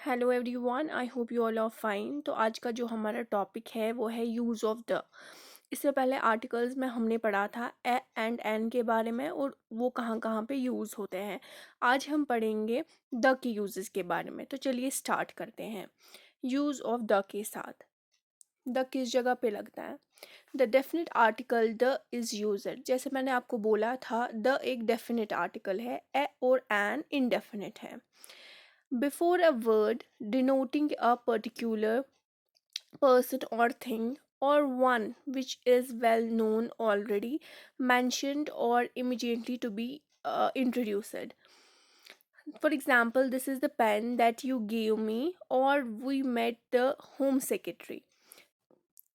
Hello everyone, I hope you all are fine. तो आज का जो हमारा टॉपिक है वो है यूज़ ऑफ द। इससे पहले आर्टिकल्स में हमने पढ़ा था ए एंड एन के बारे में और वो कहाँ कहाँ पे यूज़ होते हैं। आज हम पढ़ेंगे द के यूजेस के बारे में। तो चलिए स्टार्ट करते हैं यूज़ ऑफ द के साथ। द किस जगह पे लगता है? The definite article the is user. जैसे मैंने आपको बोला था, द एक डेफिनेट आर्टिकल है, ए और एन इनडेफिनेट है। Before a word denoting a particular person or thing, or one which is well known already, mentioned, or immediately to be introduced. For example, this is the pen that you gave me, or we met the home secretary.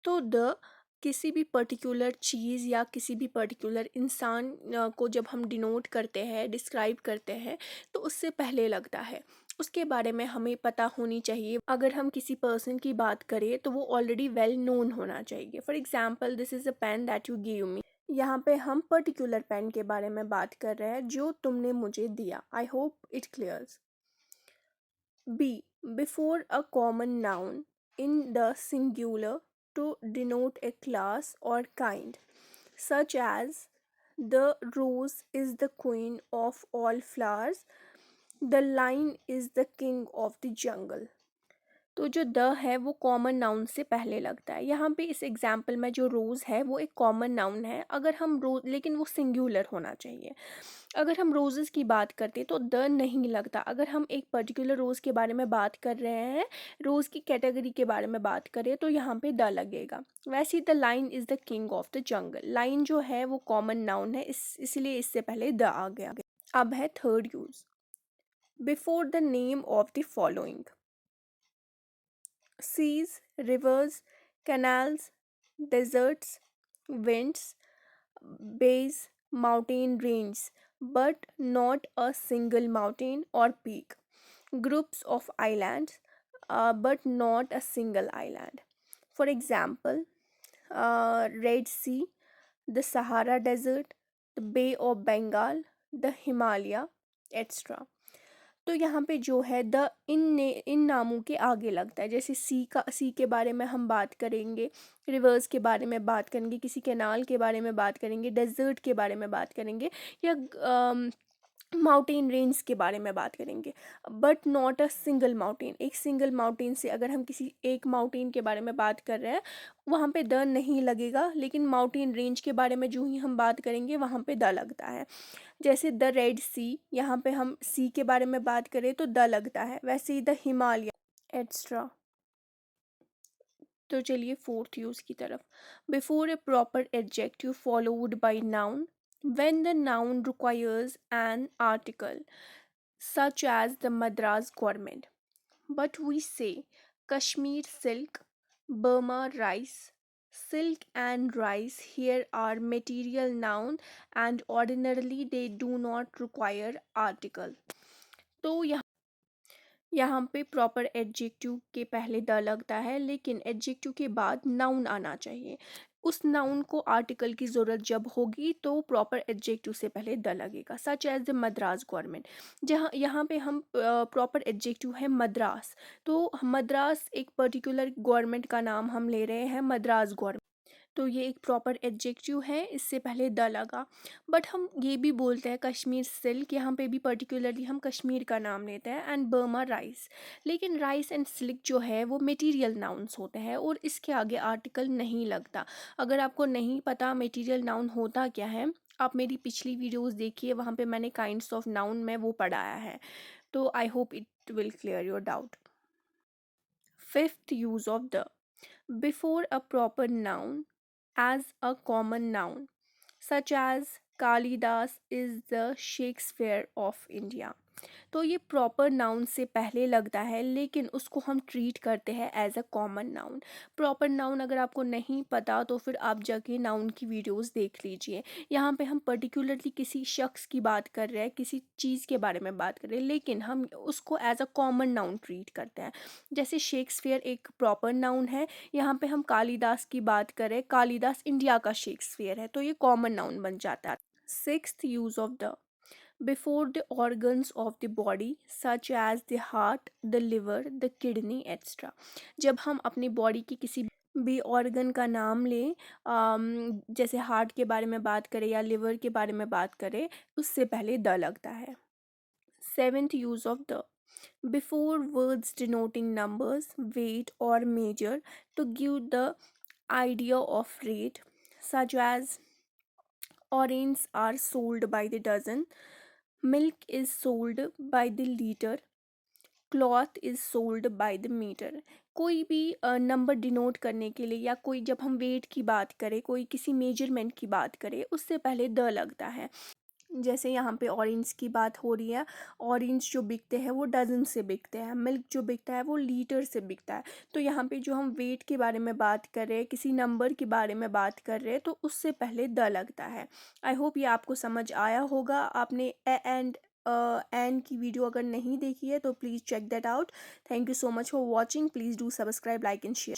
तो the किसी भी particular चीज़ या किसी भी particular इंसान को जब हम डिनोट करते हैं, डिस्क्राइब करते हैं, तो उससे पहले लगता है। उसके बारे में हमें पता होनी चाहिए। अगर हम किसी पर्सन की बात करें तो वो ऑलरेडी वेल नोन होना चाहिए। For example, this is a pen that you give me. यहाँ पे हम पर्टिकुलर पेन के बारे में बात कर रहे हैं जो तुमने मुझे दिया। I hope it clears. B. Before a common noun in the singular to denote a class or kind, such as the rose is the queen of all flowers, the lion is the king of the jungle. तो जो the है वो common noun से पहले लगता है। यहाँ पे इस एग्जाम्पल में जो रोज़ है वो एक कॉमन नाउन है। अगर हम रोज, लेकिन वो सिंगुलर होना चाहिए। अगर हम रोज़ेस की बात करते तो द नहीं लगता। अगर हम एक पर्टिकुलर रोज़ के बारे में बात कर रहे हैं, रोज़ की कैटेगरी के बारे में बात करें, तो यहाँ पे द लगेगा। वैसे ही the lion is the king of the jungle. Lion जो है वो कॉमन नाउन है, इसलिए इससे पहले द आ गया। अब है third use, before the name of the following: seas, rivers, canals, deserts, winds, bays, mountain ranges, but not a single mountain or peak, groups of islands, but not a single island. For example, Red Sea, the Sahara Desert, the Bay of Bengal, the Himalaya, etc. तो यहाँ पे जो है the in नामों के आगे लगता है। जैसे सी के बारे में हम बात करेंगे, रिवर्स के बारे में बात करेंगे, किसी कैनाल के बारे में बात करेंगे, डेजर्ट के बारे में बात करेंगे, या माउंटेन रेंज के बारे में बात करेंगे। But not a single mountain. एक सिंगल माउंटेन से अगर हम किसी एक माउंटेन के बारे में बात कर रहे हैं, वहाँ पे द नहीं लगेगा, लेकिन माउंटेन रेंज के बारे में जो ही हम बात करेंगे वहाँ पे द लगता है। जैसे द रेड सी, यहाँ पे हम सी के बारे में बात करें तो द लगता है। वैसे ही द हिमालय एक्स्ट्रा। तो चलिए फोर्थ यूज की तरफ। Before A proper adjective followed by noun, when the noun requires an article such as the Madras government. But we say Kashmir silk, Burma rice. Silk and rice here are material noun and ordinarily they do not require article. तो यहाँ पे proper adjective के पहले the लगता है, लेकिन adjective के बाद नाउन आना चाहिए। उस नाउन को आर्टिकल की ज़रूरत जब होगी तो प्रॉपर एडजेक्टिव से पहले द लगेगा। Such as the Madras government, जहाँ यहाँ पे हम प्रॉपर एडजेक्टिव है मद्रास। तो मद्रास एक पर्टिकुलर गवर्नमेंट का नाम हम ले रहे हैं, मद्रास गवर्नमेंट। तो ये एक प्रॉपर एडजेक्टिव है, इससे पहले द लगा। बट हम ये भी बोलते हैं कश्मीर सिल्क, यहाँ पे भी पर्टिकुलरली हम कश्मीर का नाम लेते हैं, एंड बर्मा राइस। लेकिन राइस एंड सिल्क जो है वो मटेरियल नाउन्स होते हैं और इसके आगे आर्टिकल नहीं लगता। अगर आपको नहीं पता मटेरियल नाउन होता क्या है, आप मेरी पिछली वीडियोस देखिए, वहाँ पे मैंने काइंड्स ऑफ नाउन में वो पढ़ाया है। तो I hope it will clear your doubt. Fifth use of the, before a proper noun as a common noun, such as Kalidas is the Shakespeare of India. तो ये प्रॉपर नाउन से पहले लगता है, लेकिन उसको हम ट्रीट करते हैं as a common noun. Proper noun अगर आपको नहीं पता तो फिर आप जाके नाउन की वीडियोस देख लीजिए। यहाँ पे हम पर्टिकुलरली किसी शख्स की बात कर रहे हैं, किसी चीज़ के बारे में बात कर रहे हैं, लेकिन हम उसको as a common noun treat करते हैं। जैसे शेक्सपियर एक प्रॉपर नाउन है, यहाँ पे हम कालिदास की बात करें, कालिदास इंडिया का शेक्सपियर है, तो ये कॉमन नाउन बन जाता है। Sixth use of the, before the organs of the body such as the heart, the liver, the kidney etc. जब हम अपनी बॉडी की किसी भी ऑर्गन का नाम लें, जैसे हार्ट के बारे में बात करें या लिवर के बारे में बात करें, उससे पहले द लगता है. Seventh use of the. Before words denoting numbers, weight, or measure to give the idea of rate, such as oranges are sold by the dozen, milk is sold by the liter, cloth is sold by the metre. कोई भी number denote करने के लिए या कोई जब हम wait की बात करें, कोई किसी मेजरमेंट की बात करें, उससे पहले द लगता है. जैसे यहाँ पे ऑरेंज की बात हो रही है. ऑरेंज जो बिकते हैं वो डजन से बिकते हैं, मिल्क जो बिकता है वो लीटर से बिकता है. तो यहाँ पे जो हम वेट के बारे में बात कर रहे हैं, किसी नंबर के बारे में बात कर रहे हैं, तो उससे पहले द लगता है. आई होप ये आपको समझ आया होगा. आपने ए एंड की वीडियो अगर नहीं देखी है तो please check that out. Thank you so much for watching. Please do subscribe, like and share.